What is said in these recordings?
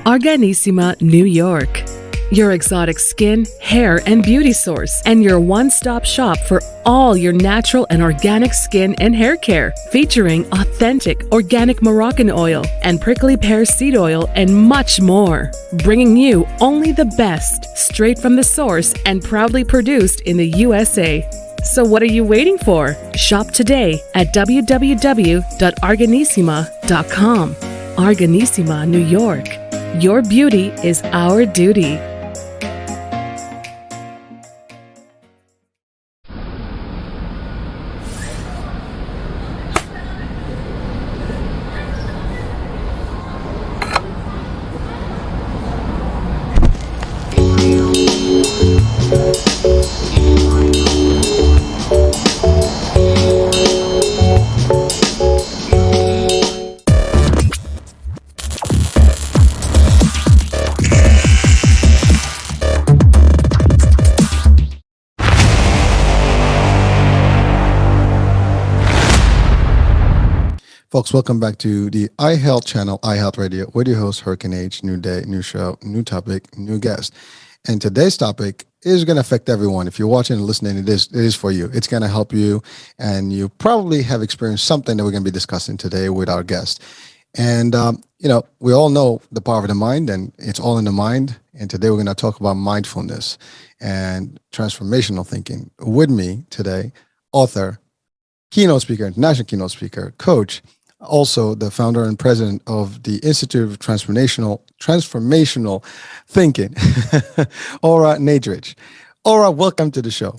Arganissima, New York. Your exotic skin, hair, and beauty source, and your one-stop shop for all your natural and organic skin and hair care, featuring authentic organic Moroccan oil and prickly pear seed oil and much more. Bringing you only the best, straight from the source and proudly produced in the USA. So what are you waiting for? Shop today at www.arganissima.com. Arganissima, New York. Your beauty is our duty. Folks, welcome back to the iHealth channel, iHealth Radio, with your host, Hurricane H. New day, new show, new topic, new guest. And today's topic is going to affect everyone. If you're watching and listening, it is for you. It's going to help you. And you probably have experienced something that we're going to be discussing today with our guest. And, we all know the power of the mind, and it's all in the mind. And today we're going to talk about mindfulness and transformational thinking. With me today, author, keynote speaker, international keynote speaker, coach, also the founder and president of the Institute of Transformational Thinking, Ora Nadrich. Ora, welcome to the show.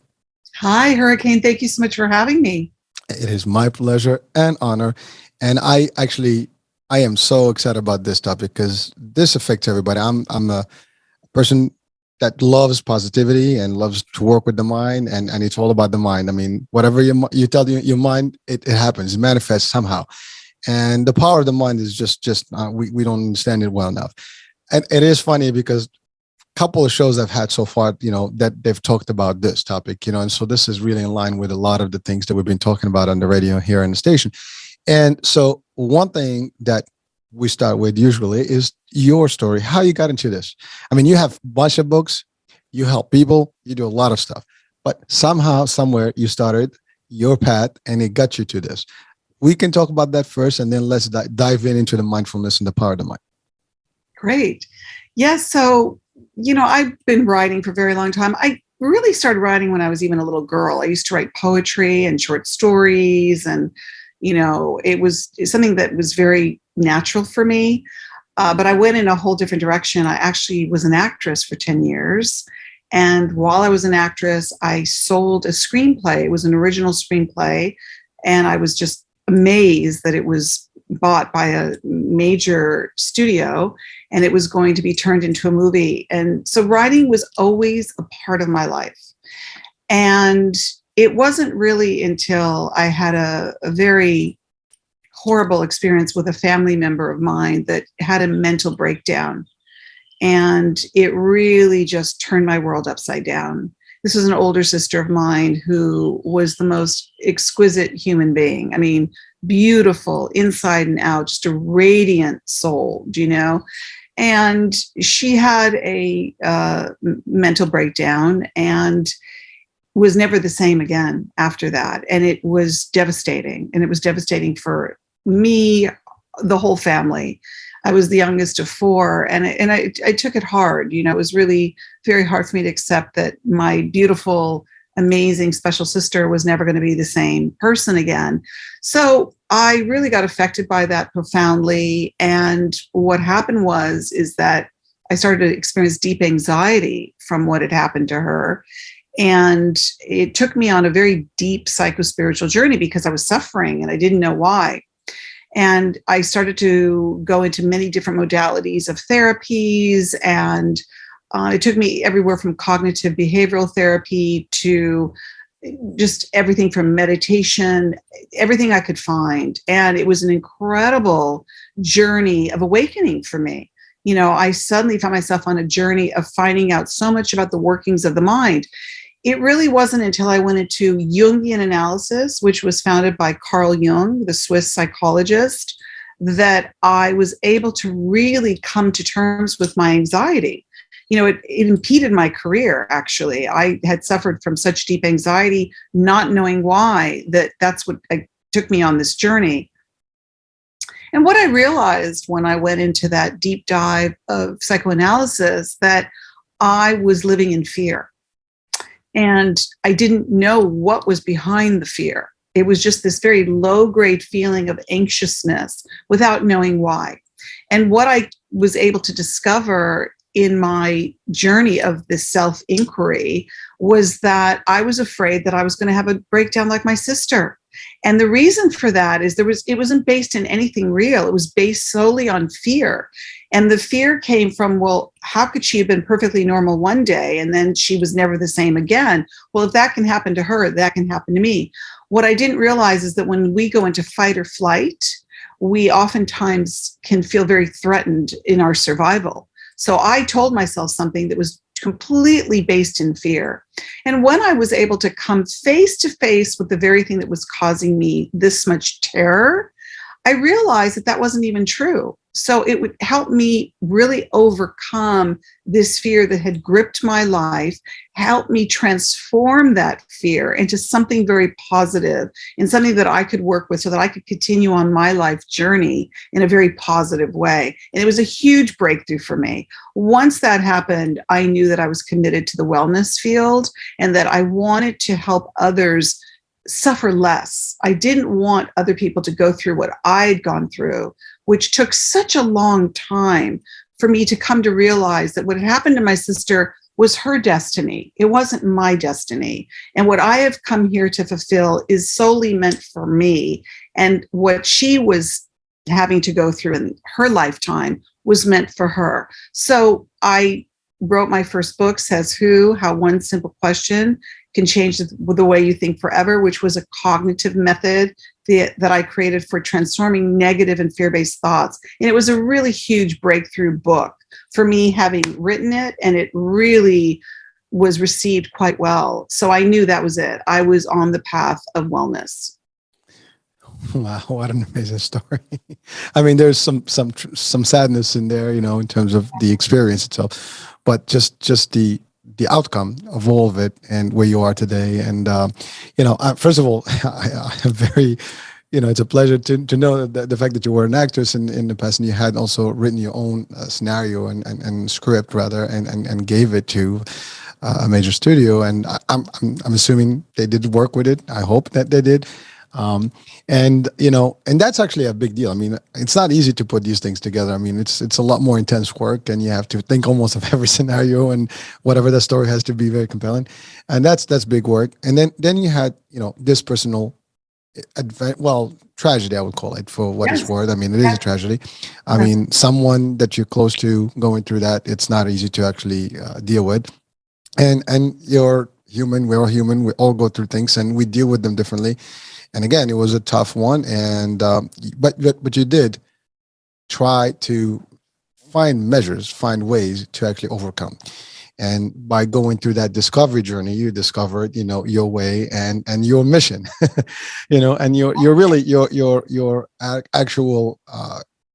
Hi, Hurricane. Thank you so much for having me. It is my pleasure and honor. And I am so excited about this topic because this affects everybody. I'm a person that loves positivity and loves to work with the mind, and it's all about the mind. I mean, whatever you tell your mind, it happens, it manifests somehow. And the power of the mind is just we don't understand it well enough. And it is funny because a couple of shows I've had so far, that they've talked about this topic, and so this is really in line with a lot of the things that we've been talking about on the radio here on the station. And so one thing that we start with usually is your story, how you got into this. I mean, you have a bunch of books, you help people, you do a lot of stuff, but somehow, somewhere you started your path and it got you to this. We can talk about that first, and then let's dive into the mindfulness and the power of the mind. Great. Yes. So, I've been writing for a very long time. I really started writing when I was even a little girl. I used to write poetry and short stories, and, it was something that was very natural for me. But I went in a whole different direction. I actually was an actress for 10 years. And while I was an actress, I sold a screenplay. It was an original screenplay. And I was just amazed that it was bought by a major studio and it was going to be turned into a movie. And so writing was always a part of my life. And it wasn't really until I had a very horrible experience with a family member of mine that had a mental breakdown. And it really just turned my world upside down. This was an older sister of mine who was the most exquisite human being. I mean, beautiful inside and out, just a radiant soul, And she had a mental breakdown and was never the same again after that. And it was devastating. And it was devastating for me, the whole family. I was the youngest of four, and I took it hard. It was really very hard for me to accept that my beautiful, amazing, special sister was never going to be the same person again. So I really got affected by that profoundly. And what happened is that I started to experience deep anxiety from what had happened to her. And it took me on a very deep psychospiritual journey because I was suffering and I didn't know why. And I started to go into many different modalities of therapies, and it took me everywhere from cognitive behavioral therapy to just everything from meditation, everything I could find. And it was an incredible journey of awakening for me. I suddenly found myself on a journey of finding out so much about the workings of the mind. It really wasn't until I went into Jungian analysis, which was founded by Carl Jung, the Swiss psychologist, that I was able to really come to terms with my anxiety. It impeded my career, actually. I had suffered from such deep anxiety, not knowing why, that's what took me on this journey. And what I realized when I went into that deep dive of psychoanalysis, that I was living in fear. And I didn't know what was behind the fear. It was just this very low-grade feeling of anxiousness without knowing why. And what I was able to discover in my journey of this self-inquiry was that I was afraid that I was going to have a breakdown like my sister. And the reason for that is it wasn't based in anything real. It was based solely on fear. And the fear came from, well, how could she have been perfectly normal one day and then she was never the same again? Well, if that can happen to her, that can happen to me. What I didn't realize is that when we go into fight or flight, we oftentimes can feel very threatened in our survival. So I told myself something that was completely based in fear. And when I was able to come face to face with the very thing that was causing me this much terror, I realized that wasn't even true. So it would help me really overcome this fear that had gripped my life, help me transform that fear into something very positive and something that I could work with so that I could continue on my life journey in a very positive way. And it was a huge breakthrough for me. Once that happened, I knew that I was committed to the wellness field and that I wanted to help others suffer less. I didn't want other people to go through what I'd gone through, which took such a long time for me to come to realize that what had happened to my sister was her destiny. It wasn't my destiny. And what I have come here to fulfill is solely meant for me. And what she was having to go through in her lifetime was meant for her. So I wrote my first book, Says Who, How One Simple Question Can Change the Way You Think Forever, which was a cognitive method that I created for transforming negative and fear-based thoughts. And it was a really huge breakthrough book for me, having written it, and it really was received quite well. So I knew that was it. I was on the path of wellness. Wow, what an amazing story. I mean, there's some sadness in there, in terms of the experience itself, but just the outcome of all of it and where you are today. And, first of all, I'm very, it's a pleasure to know that the fact that you were an actress in the past and you had also written your own scenario and script rather, and gave it to a major studio. And I'm assuming they did work with it. I hope that they did. And that's actually a big deal. I mean, it's not easy to put these things together. I mean, it's a lot more intense work, and you have to think almost of every scenario and whatever the story has to be very compelling. And that's big work. And then you had, this personal tragedy, I would call it, for what it's worth. I mean, it is a tragedy. I mean, someone that you're close to going through that, it's not easy to actually deal with. And you're human, we're all human, we all go through things and we deal with them differently. And again, it was a tough one, and but you did try to find ways to actually overcome. And by going through that discovery journey, you discovered, your way and your mission, and your actual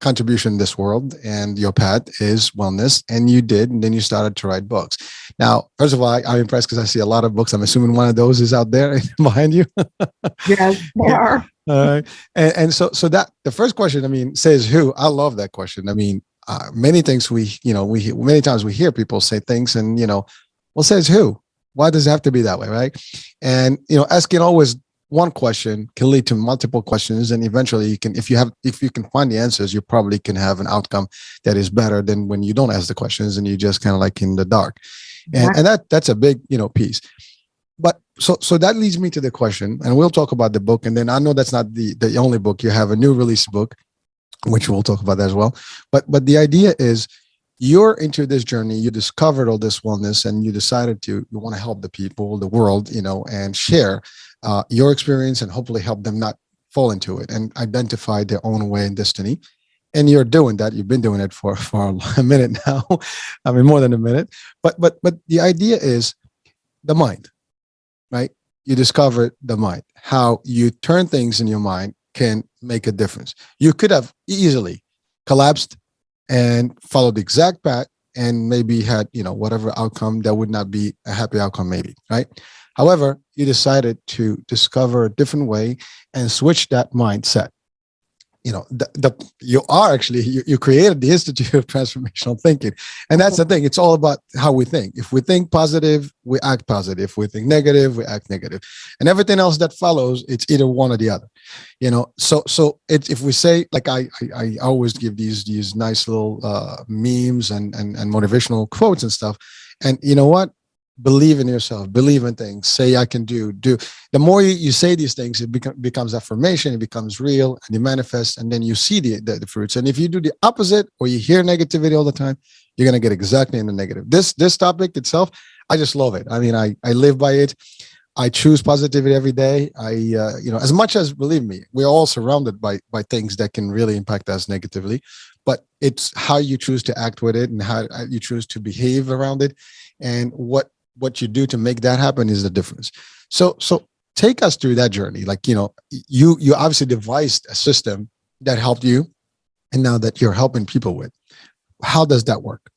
contribution in this world, and your path is wellness. And you did, and then you started to write books. Now, first of all, I'm impressed because I see a lot of books. I'm assuming one of those is out there behind you. Yes, they are. And so that the first question, I mean, says who? I love that question. I mean, many things many times we hear people say things, and well, says who? Why does it have to be that way, right? And asking always one question can lead to multiple questions, and eventually you can, if you can find the answers, you probably can have an outcome that is better than when you don't ask the questions and you just kind of like in the dark. And that's a big piece. But so that leads me to the question, and we'll talk about the book, and then I know that's not the only book. You have a new release book, which we'll talk about as well. But the idea is, you're into this journey, you discovered all this wellness, and you decided you want to help the people, the world, and share your experience and hopefully help them not fall into it and identify their own way and destiny. And you're doing that. You've been doing it for a minute now. I mean, more than a minute. But the idea is the mind, right? You discovered the mind, how you turn things in your mind can make a difference. You could have easily collapsed and followed the exact path and maybe had, whatever outcome that would not be a happy outcome, maybe, right? However, you decided to discover a different way and switch that mindset. You created the Institute of Transformational Thinking. And that's the thing. It's all about how we think. If we think positive, we act positive. If we think negative, we act negative. And everything else that follows, it's either one or the other. If we say, like I always give these nice little memes and motivational quotes and stuff. And you know what? Believe in yourself, believe in things, say I can do. The more you say these things, it becomes affirmation, it becomes real, and you manifest, and then you see the fruits. And if you do the opposite, or you hear negativity all the time, you're going to get exactly in the negative. This topic itself, I just love it. I mean, I live by it. I choose positivity every day. As much as, believe me, we're all surrounded by things that can really impact us negatively, but it's how you choose to act with it and how you choose to behave around it, and what you do to make that happen is the difference. So take us through that journey. Like, you obviously devised a system that helped you, and now that you're helping people with. How does that work?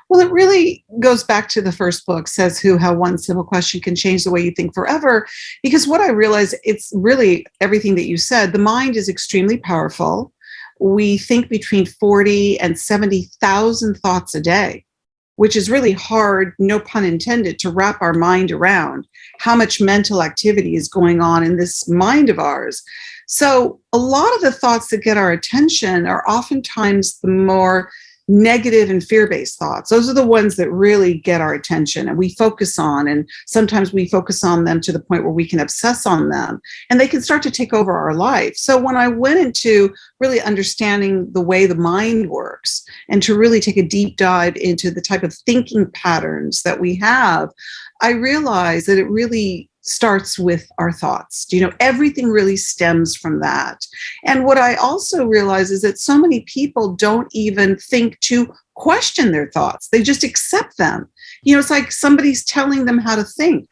Well, it really goes back to the first book, Says Who, How One Simple Question Can Change the Way You Think Forever. Because what I realized, it's really everything that you said. The mind is extremely powerful. We think between 40 and 70,000 thoughts a day, which is really hard, no pun intended, to wrap our mind around how much mental activity is going on in this mind of ours. So a lot of the thoughts that get our attention are oftentimes the more negative and fear-based thoughts. Those are the ones that really get our attention and we focus on. And sometimes we focus on them to the point where we can obsess on them and they can start to take over our life. So when I went into really understanding the way the mind works and to really take a deep dive into the type of thinking patterns that we have, I realized that it really starts with our thoughts. Everything really stems from that. And what I also realize is that so many people don't even think to question their thoughts. They just accept them. It's like somebody's telling them how to think.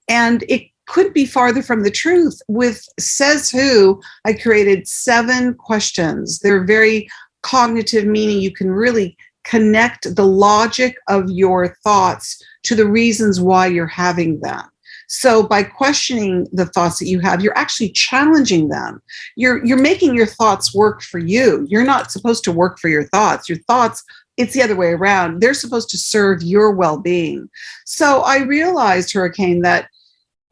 And it couldn't be farther from the truth. With Says Who, I created 7 questions. They're very cognitive, meaning you can really connect the logic of your thoughts to the reasons why you're having them. So by questioning the thoughts that you have, you're actually challenging them. You're making your thoughts work for you. You're not supposed to work for your thoughts. Your thoughts, it's the other way around. They're supposed to serve your well-being. So I realized, Hurricane, that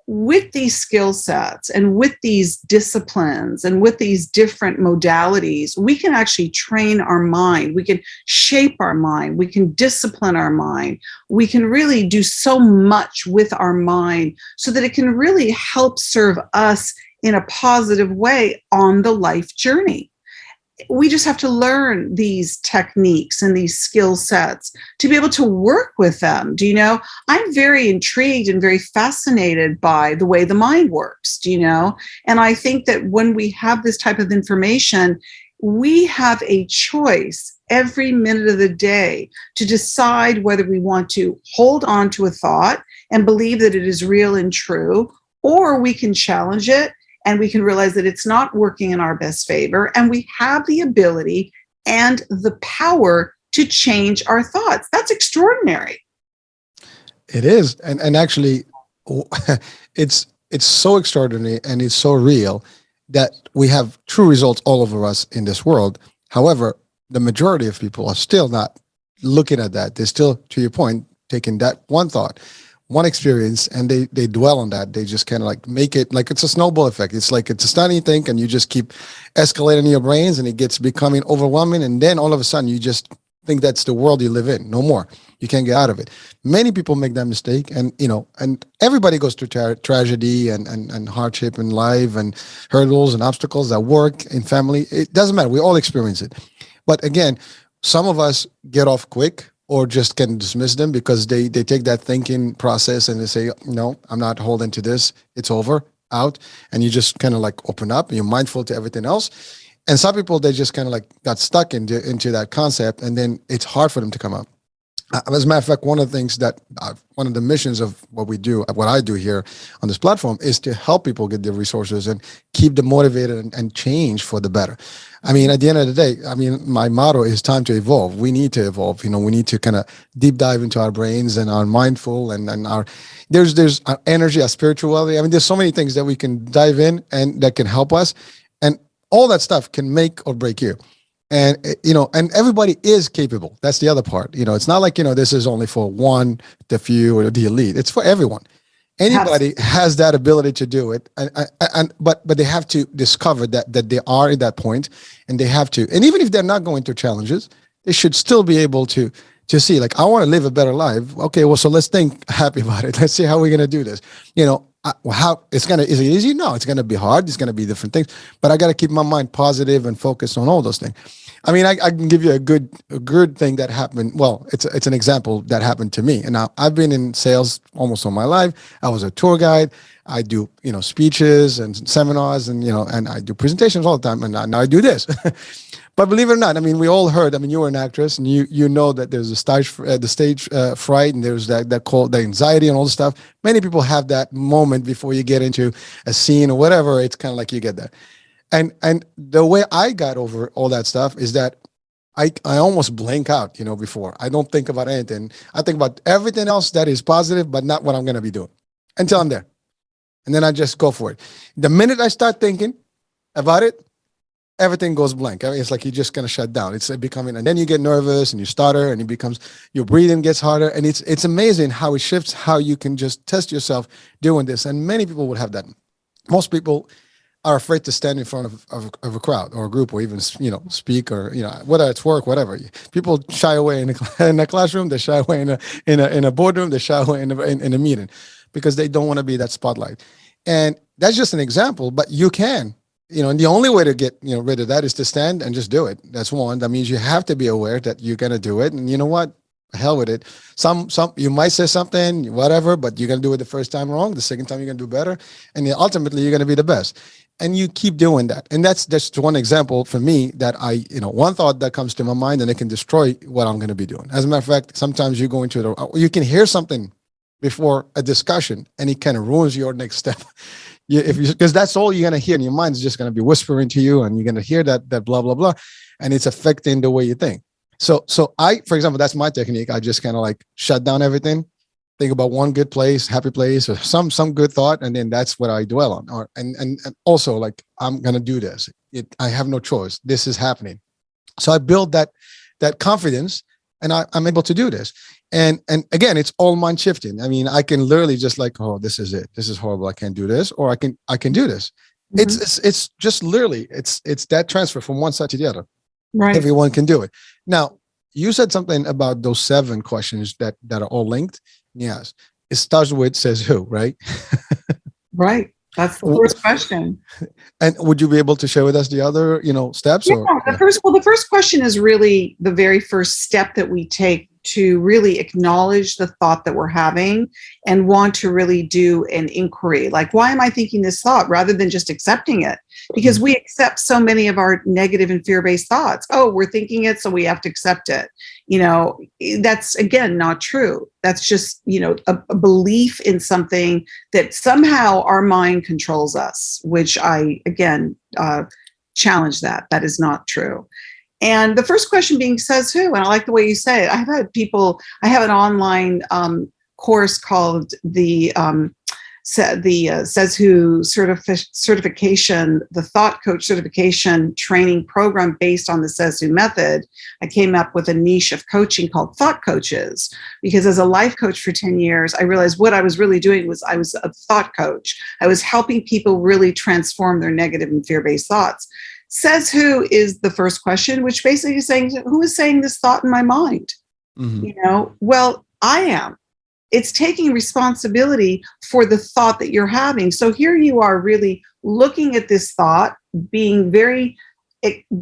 with these skill sets and with these disciplines and with these different modalities, we can actually train our mind. We can shape our mind. We can discipline our mind. We can really do so much with our mind so that it can really help serve us in a positive way on the life journey. We just have to learn these techniques and these skill sets to be able to work with them. I'm very intrigued and very fascinated by the way the mind works, and I think that when we have this type of information, we have a choice every minute of the day to decide whether we want to hold on to a thought and believe that it is real and true, or we can challenge it and we can realize that it's not working in our best favor, and we have the ability and the power to change our thoughts. That's extraordinary. It is. And actually, it's so extraordinary and it's so real that we have true results all over us in this world. However, the majority of people are still not looking at that. They're still, to your point, taking that one thought, one experience, and they dwell on that. They just kind of like make it like it's a snowball effect. It's like it's a stunning thing, and you just keep escalating your brains, and it gets becoming overwhelming. And then all of a sudden, you just think that's the world you live in. No more. You can't get out of it. Many people make that mistake, and and everybody goes through tragedy and hardship in life, and hurdles and obstacles at work, in family. It doesn't matter. We all experience it. But again, some of us get off quick, or just can dismiss them because they take that thinking process and they say, no, I'm not holding to this. It's over, out. And you just kind of like open up and you're mindful to everything else. And some people, they just kind of like got stuck into that concept, and then it's hard for them to come out. As a matter of fact, one of the things that one of the missions of what I do here on this platform is to help people get their resources and keep them motivated and change for the better. I mean, at the end of the day, I mean, my motto is time to evolve. We need to evolve. We need to kind of deep dive into our brains and our mindful and our, there's our energy, our spirituality. I mean, there's so many things that we can dive in and that can help us. And all that stuff can make or break you. And, and everybody is capable. That's the other part. It's not like, this is only for the few or the elite. It's for everyone. Anybody has that ability to do it. But they have to discover that they are at that point, and they have to, and even if they're not going through challenges, they should still be able to see, like, I want to live a better life. Okay, well, so let's think happy about it. Let's see how we're going to do this. Is it easy? No, it's going to be hard. It's going to be different things, but I got to keep my mind positive and focused on all those things. I mean, I can give you a good thing that happened. Well, it's an example that happened to me. And now I've been in sales almost all my life. I was a tour guide. I do, speeches and seminars and, and I do presentations all the time. And now I do this. But believe it or not, I mean, we all heard, I mean, you were an actress and you know that there's the stage fright, and there's that called the anxiety and all the stuff. Many people have that moment before you get into a scene or whatever. It's kind of like you get that. And the way I got over all that stuff is that I almost blank out, before. I don't think about anything. I think about everything else that is positive, but not what I'm going to be doing until I'm there. And then I just go for it. The minute I start thinking about it, everything goes blank. I mean, it's like you're just going to shut down. It's becoming, and then you get nervous and you stutter and your breathing gets harder. And it's amazing how it shifts, how you can just test yourself doing this. And many people would have that. Most people are afraid to stand in front of a crowd or a group or even, speak or, whether it's work, whatever. People shy away in a classroom, they shy away in a boardroom, they shy away in a meeting because they don't want to be that spotlight. And that's just an example, but you can, and the only way to get, rid of that is to stand and just do it. That's one. That means you have to be aware that you're going to do it. And you know what? Hell with it. Some you might say something, whatever, but you're going to do it the first time wrong. The second time you're going to do better. And then ultimately you're going to be the best. And you keep doing that. And that's just one example for me that one thought that comes to my mind and it can destroy what I'm going to be doing. As a matter of fact, sometimes you go into you can hear something before a discussion and it kind of ruins your next step. Because that's all you're going to hear in your mind is just going to be whispering to you, and you're going to hear that blah, blah, blah. And it's affecting the way you think. So for example, that's my technique. I just kind of like shut down everything. Think about one good place, happy place, or some good thought, and then that's what I dwell on. And also, like, I'm gonna do this. I have no choice. This is happening. So I build that confidence, and I'm able to do this. And again, it's all mind shifting. I mean, I can literally just like, oh, this is it. This is horrible. I can't do this, or I can do this. Mm-hmm. It's just literally it's that transfer from one side to the other. Right. Everyone can do it. Now, you said something about those 7 questions that are all linked. Yes. It starts with says who, right? Right. That's the first question. And would you be able to share with us the other, steps? Yeah, the first question is really the very first step that we take to really acknowledge the thought that we're having and want to really do an inquiry. Like, why am I thinking this thought rather than just accepting it? Because we accept so many of our negative and fear-based thoughts. Oh, we're thinking it, so we have to accept it. That's, again, not true. That's just, a belief in something that somehow our mind controls us, which I, again, challenge that. That is not true. And the first question being says who, and I like the way you say it. I have an online course called the Says Who certification, the Thought Coach certification training program based on the Says Who method. I came up with a niche of coaching called Thought Coaches, because as a life coach for 10 years, I realized what I was really doing was I was a thought coach. I was helping people really transform their negative and fear-based thoughts. Says who is the first question, which basically is saying, who is saying this thought in my mind? Mm-hmm. Well, I am. It's taking responsibility for the thought that you're having. So here you are really looking at this thought, being very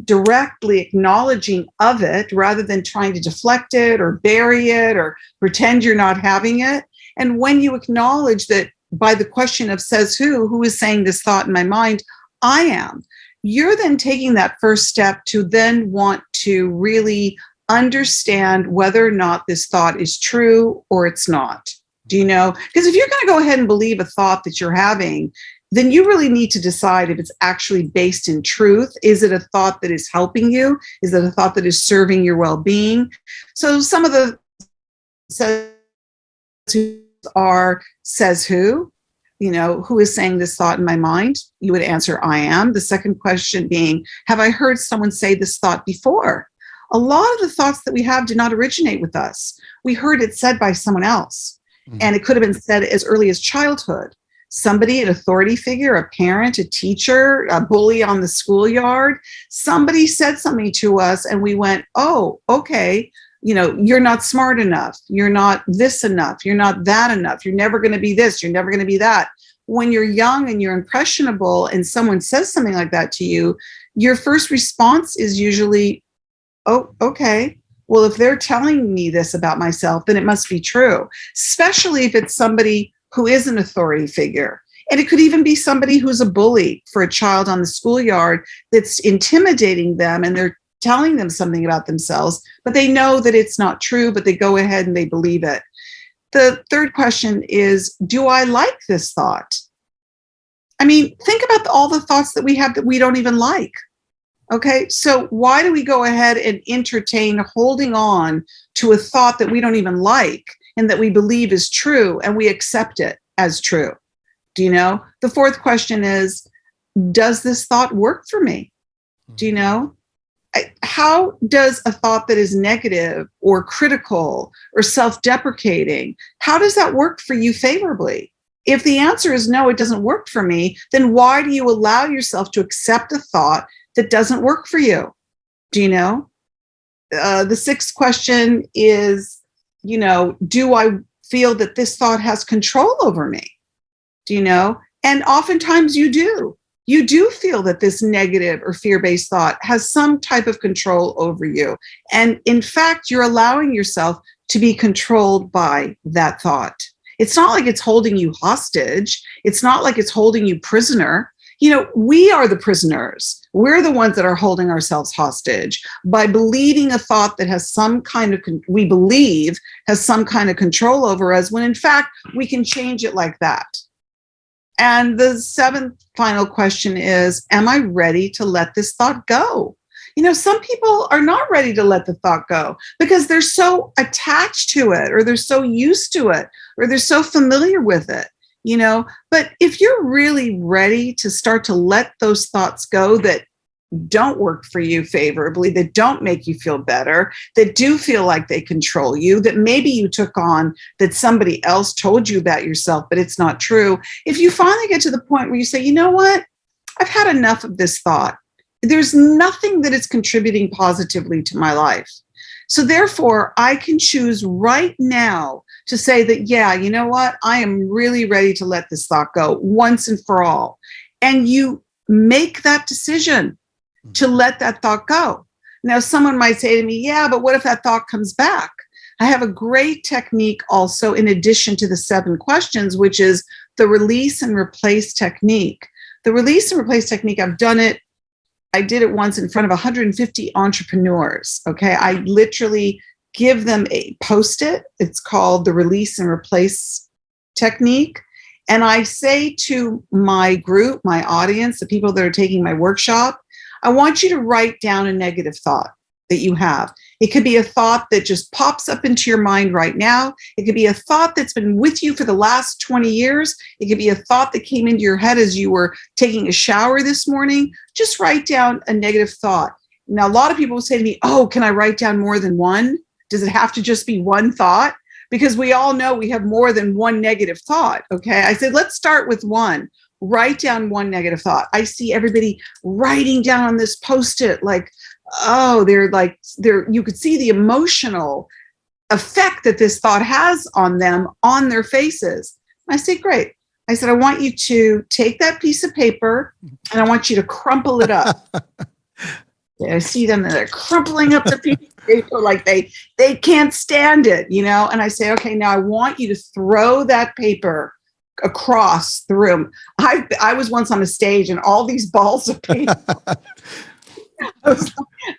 directly acknowledging of it rather than trying to deflect it or bury it or pretend you're not having it. And when you acknowledge that by the question of says who is saying this thought in my mind, I am. You're then taking that first step to then want to really understand whether or not this thought is true or it's not. Do you know? Because if you're going to go ahead and believe a thought that you're having, then you really need to decide if it's actually based in truth. Is it a thought that is helping you? Is it a thought that is serving your well-being? So some of the says are says who? You know, who is saying this thought in my mind? You would answer, I am. The second question being, have I heard someone say this thought before? A lot of the thoughts that we have do not originate with us. We heard it said by someone else. And it could have been said as early as childhood. Somebody, an authority figure, a parent, a teacher, a bully on the schoolyard, somebody said something to us and we went, oh, okay, you know, you're not smart enough. You're not this enough. You're not that enough. You're never going to be this. You're never going to be that. When you're young and you're impressionable and someone says something like that to you, your first response is usually, oh, okay. Well, if they're telling me this about myself, then it must be true, especially if it's somebody who is an authority figure. And it could even be somebody who's a bully for a child on the schoolyard that's intimidating them and they're telling them something about themselves, but they know that it's not true, but they go ahead and they believe it. The third question is, do I like this thought? I mean, think about all the thoughts that we have that we don't even like. Okay, so why do we go ahead and entertain holding on to a thought that we don't even like and that we believe is true and we accept it as true? Do you know? The fourth question is, does this thought work for me? Do you know? How does a thought that is negative or critical or self-deprecating, how does that work for you favorably? If the answer is no, it doesn't work for me, then why do you allow yourself to accept a thought that doesn't work for you? Do you know? The sixth question is, you know, do I feel that this thought has control over me? Do you know? And oftentimes you do. You do feel that this negative or fear-based thought has some type of control over you. And in fact, you're allowing yourself to be controlled by that thought. It's not like it's holding you hostage. It's not like it's holding you prisoner. You know, we are the prisoners. We're the ones that are holding ourselves hostage by believing a thought that has some kind of, we believe has some kind of control over us, when in fact, we can change it like that. And the seventh final question is, am I ready to let this thought go? You know, some people are not ready to let the thought go because they're so attached to it, or they're so used to it, or they're so familiar with it, you know. But if you're really ready to start to let those thoughts go that don't work for you favorably, that don't make you feel better, that do feel like they control you, that maybe you took on, that somebody else told you about yourself, but it's not true. If you finally get to the point where you say, you know what, I've had enough of this thought. There's nothing that is contributing positively to my life. So therefore, I can choose right now to say that, yeah, you know what, I am really ready to let this thought go once and for all. And you make that decision to let that thought go. Now, someone might say to me, yeah, but what if that thought comes back? I have a great technique also, in addition to the 7 questions, which is the release and replace technique. The release and replace technique, I've done it. I did it once in front of 150 entrepreneurs. Okay. I literally give them a Post-it. It's called the release and replace technique. And I say to my group, my audience, the people that are taking my workshop, I want you to write down a negative thought that you have. It could be a thought that just pops up into your mind right now. It could be a thought that's been with you for the last 20 years. It could be a thought that came into your head as you were taking a shower this morning. Just write down a negative thought. Now, a lot of people will say to me, oh, can I write down more than one? Does it have to just be one thought? Because we all know we have more than one negative thought. Okay. I said, let's start with one. Write down one negative thought. I see everybody writing down on this Post-it, like, oh, you could see the emotional effect that this thought has on them, on their faces. I say, great. I said, I want you to take that piece of paper and I want you to crumple it up. I see them, they're crumpling up the piece of paper like they can't stand it, you know? And I say, okay, now I want you to throw that paper across the room. I was once on a stage and all these balls of paper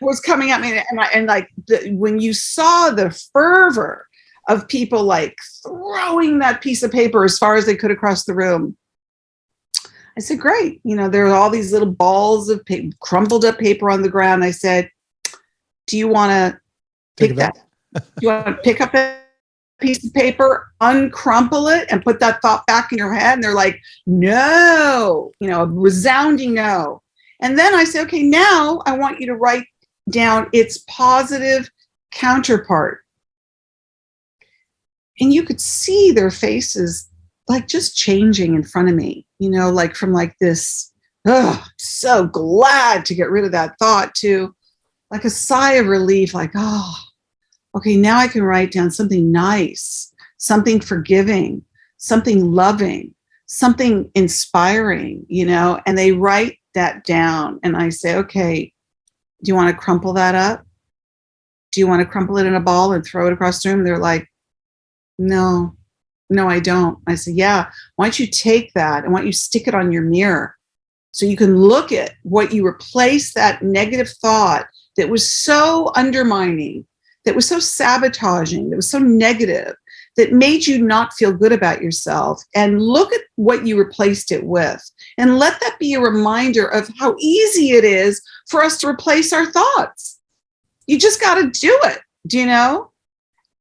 was coming at me, and like when you saw the fervor of people like throwing that piece of paper as far as they could across the room, I said, great. There are all these little balls of crumpled up paper on the ground. I said, do you want to pick that? Do you want to pick up that piece of paper, uncrumple it, and put that thought back in your head? And they're like, no, a resounding no. And then I said, okay, now I want you to write down its positive counterpart. And you could see their faces like just changing in front of me, like from like this, so glad to get rid of that thought, to like a sigh of relief, like, oh, okay, now I can write down something nice, something forgiving, something loving, something inspiring, and they write that down. And I say, okay, do you want to crumple that up? Do you want to crumple it in a ball and throw it across the room? And they're like, no, I don't. I said, yeah, why don't you take that and why don't you stick it on your mirror so you can look at what you replaced that negative thought that was so undermining, that was so sabotaging, that was so negative, that made you not feel good about yourself, and look at what you replaced it with. And let that be a reminder of how easy it is for us to replace our thoughts. You just got to do it,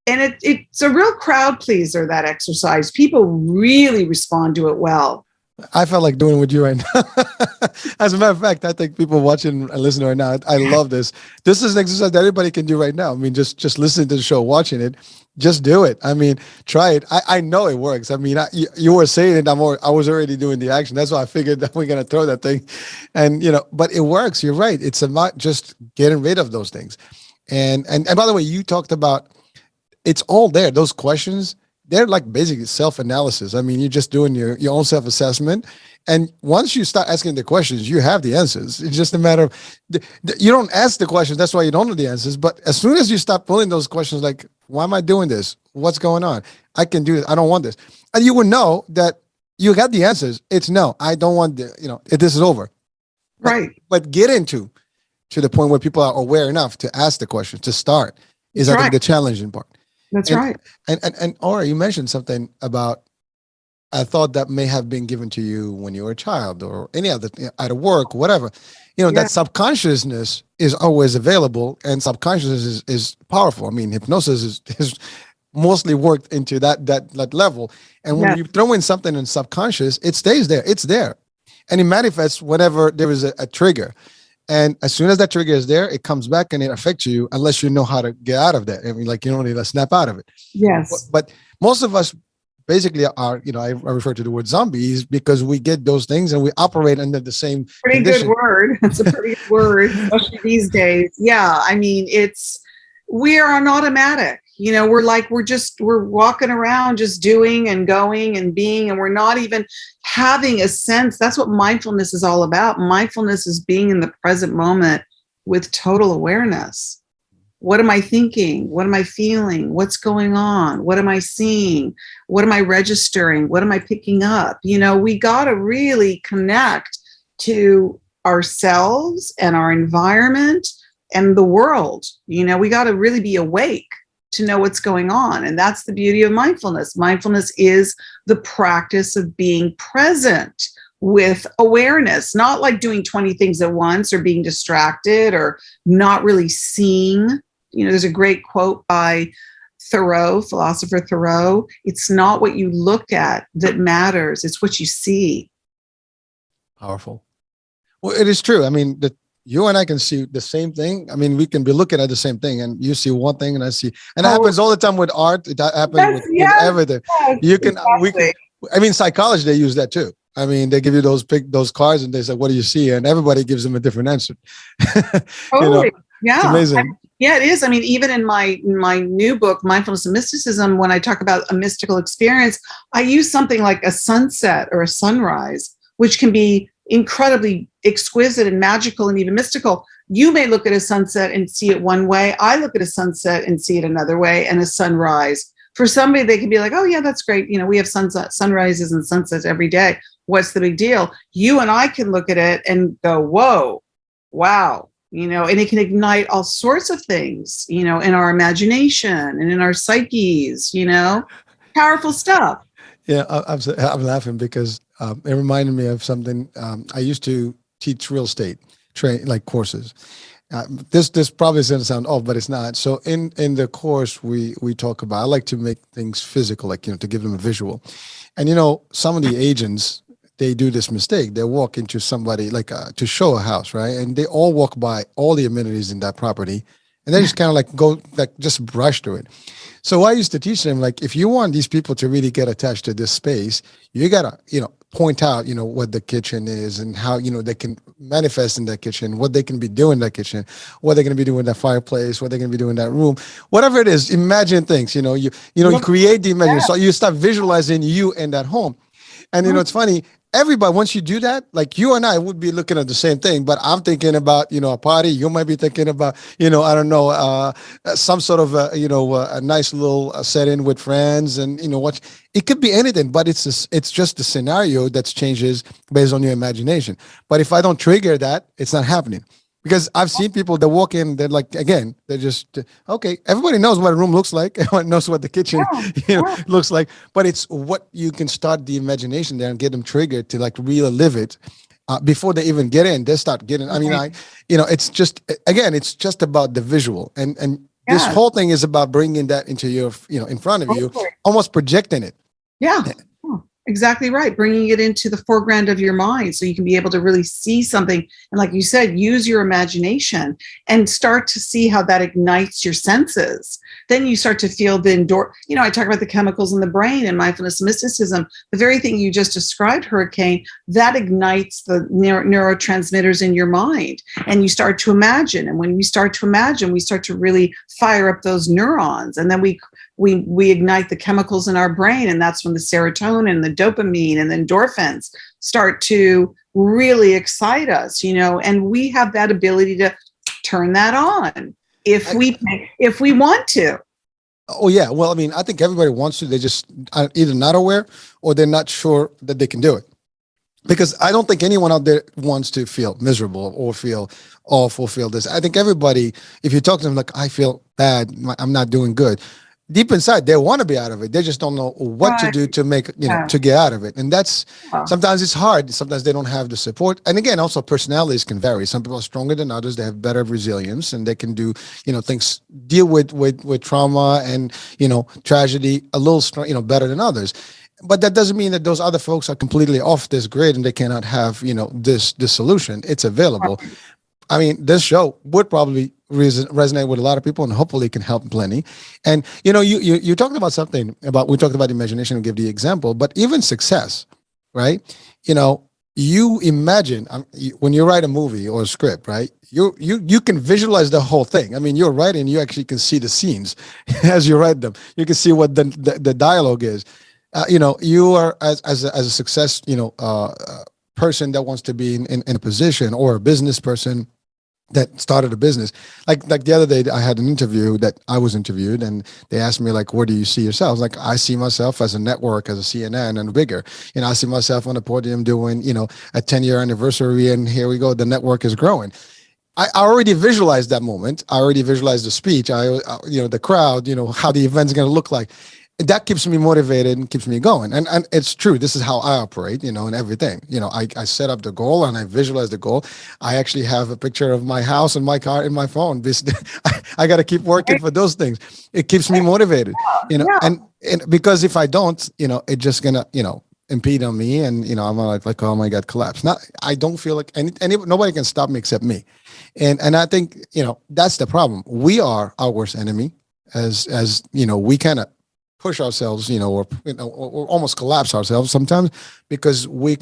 And it's a real crowd pleaser, that exercise. People really respond to it well. I felt like doing it with you right now. As a matter of fact, I think people watching and listening right now, I love this. This is an exercise that everybody can do right now. I mean, just listening to the show, watching it, just do it. I mean, try it. I know it works. I mean, you were saying it. I was already doing the action. That's why I figured that we're going to throw that thing. And, but it works. You're right. It's about just getting rid of those things. And by the way, you talked about, it's all there. Those questions, they're like basically self-analysis. I mean, you're just doing your own self-assessment. And once you start asking the questions, you have the answers. It's just a matter of, you don't ask the questions. That's why you don't know the answers. But as soon as you start pulling those questions, like, why am I doing this? What's going on? I can do it. I don't want this. And you will know that you got the answers. It's no, I don't want this is over. Right. But get to the point where people are aware enough to ask the questions, to start, is I think the challenging part. That's right. And Ora, you mentioned something about a thought that may have been given to you when you were a child or any other, at work, whatever. That subconsciousness is always available, and subconsciousness is powerful. I mean, hypnosis is mostly worked into that level. And when you throw in something in subconscious, it stays there. It's there. And it manifests whenever there is a trigger. And as soon as that trigger is there, it comes back and it affects you unless you know how to get out of that. I mean, like, you don't need to snap out of it. Yes. But most of us basically are, I refer to the word zombies because we get those things and we operate under the same condition. Good word. It's a pretty good word, especially these days. Yeah. I mean, we are an automatic. We're walking around just doing and going and being, and we're not even having a sense. That's what mindfulness is all about. Mindfulness is being in the present moment with total awareness. What am I thinking? What am I feeling? What's going on? What am I seeing? What am I registering? What am I picking up? We got to really connect to ourselves and our environment and the world. We got to really be awake to know what's going on. And that's the beauty of mindfulness. Mindfulness is the practice of being present with awareness, not like doing 20 things at once or being distracted or not really seeing. There's a great quote by philosopher Thoreau. It's not what you look at that matters. It's what you see. Powerful. Well, it is true. I mean, you and I can see the same thing. I mean, we can be looking at the same thing, and you see one thing, and I see, and it happens all the time with art. It happens with everything. Yes, I mean, psychology, they use that too. I mean, they give you those cards, and they say, "What do you see?" And everybody gives them a different answer. Totally. Yeah. It's amazing. Yeah, it is. I mean, even in my new book, Mindfulness and Mysticism, when I talk about a mystical experience, I use something like a sunset or a sunrise, which can be incredibly exquisite and magical and even mystical. You may look at a sunset and see it one way. I look at a sunset and see it another way, and a sunrise. For somebody, they can be like, oh, yeah, that's great. We have sunrises and sunsets every day. What's the big deal? You and I can look at it and go, whoa, wow, and it can ignite all sorts of things, in our imagination and in our psyches, powerful stuff. Yeah, I'm laughing because it reminded me of something. I used to teach real estate like courses. This probably doesn't sound off, but it's not. So in the course we talk about. I like to make things physical, like to give them a visual. And some of the agents, they do this mistake. They walk into somebody like to show a house, right? And they all walk by all the amenities in that property, and they just kind of like go like just brush through it. So I used to teach them, like, if you want these people to really get attached to this space, you gotta, point out, what the kitchen is and how, they can manifest in that kitchen, what they can be doing in that kitchen, what they're gonna be doing in that fireplace, what they're gonna be doing in that room, whatever it is. Imagine things, you create the imagination. So you start visualizing you in that home. And it's funny, everybody, once you do that, like you and I would be looking at the same thing, but I'm thinking about, a party. You might be thinking about, I don't know, some sort of, a nice little set-in with friends and, what it could be anything, but it's just the scenario that changes based on your imagination. But if I don't trigger that, it's not happening. Because I've seen people that walk in, they're like, again, they're just, okay, everybody knows what a room looks like. Everyone knows what the kitchen looks like. But it's what you can start the imagination there and get them triggered to like really live it before they even get in. They start getting, it's just, again, it's just about the visual. And this whole thing is about bringing that into your, in front of you, almost projecting it. Yeah. Exactly right. Bringing it into the foreground of your mind so you can be able to really see something. And like you said, use your imagination and start to see how that ignites your senses. Then you start to feel I talk about the chemicals in the brain and mindfulness and mysticism. The very thing you just described, Hurricane, that ignites the neurotransmitters in your mind. And you start to imagine. And when we start to imagine, we start to really fire up those neurons. And then we ignite the chemicals in our brain, and that's when the serotonin, the dopamine, and the endorphins start to really excite us, and we have that ability to turn that on if we want to. Oh yeah, well, I mean, I think everybody wants to. They just either not aware or they're not sure that they can do it. Because I don't think anyone out there wants to feel miserable or feel off or feel this. I think everybody, if you talk to them like, I feel bad, I'm not doing good, deep inside, they want to be out of it. They just don't know what to do to make, to get out of it. And that's, sometimes it's hard. Sometimes they don't have the support. And again, also personalities can vary. Some people are stronger than others. They have better resilience and they can do, things, deal with trauma and, tragedy a little strong, better than others. But that doesn't mean that those other folks are completely off this grid and they cannot have, this solution. It's available. I mean, this show would probably resonate with a lot of people and hopefully can help plenty. And, you talked about something we talked about imagination and give the example, but even success, right? You imagine when you write a movie or a script, right? You can visualize the whole thing. I mean, you're writing, you actually can see the scenes as you write them. You can see what the dialogue is. You are as a success, person that wants to be in a position, or a business person that started a business. Like the other day, I had an interview that I was interviewed, and they asked me like, where do you see yourself? Like, I see myself as a network, as a CNN and bigger. I see myself on the podium doing, a 10-year anniversary, and here we go. The network is growing. I already visualized that moment. I already visualized the speech. The crowd, how the event's going to look like. That keeps me motivated and keeps me going. And it's true. This is how I operate, in everything. I set up the goal and I visualize the goal. I actually have a picture of my house and my car in my phone. I got to keep working for those things. It keeps me motivated, and because if I don't, it's just gonna, impede on me, and I'm like, oh my God, collapse. Now I don't feel like nobody can stop me except me. And I think, that's the problem. We are our worst enemy as we kind of push ourselves, or almost collapse ourselves sometimes, because we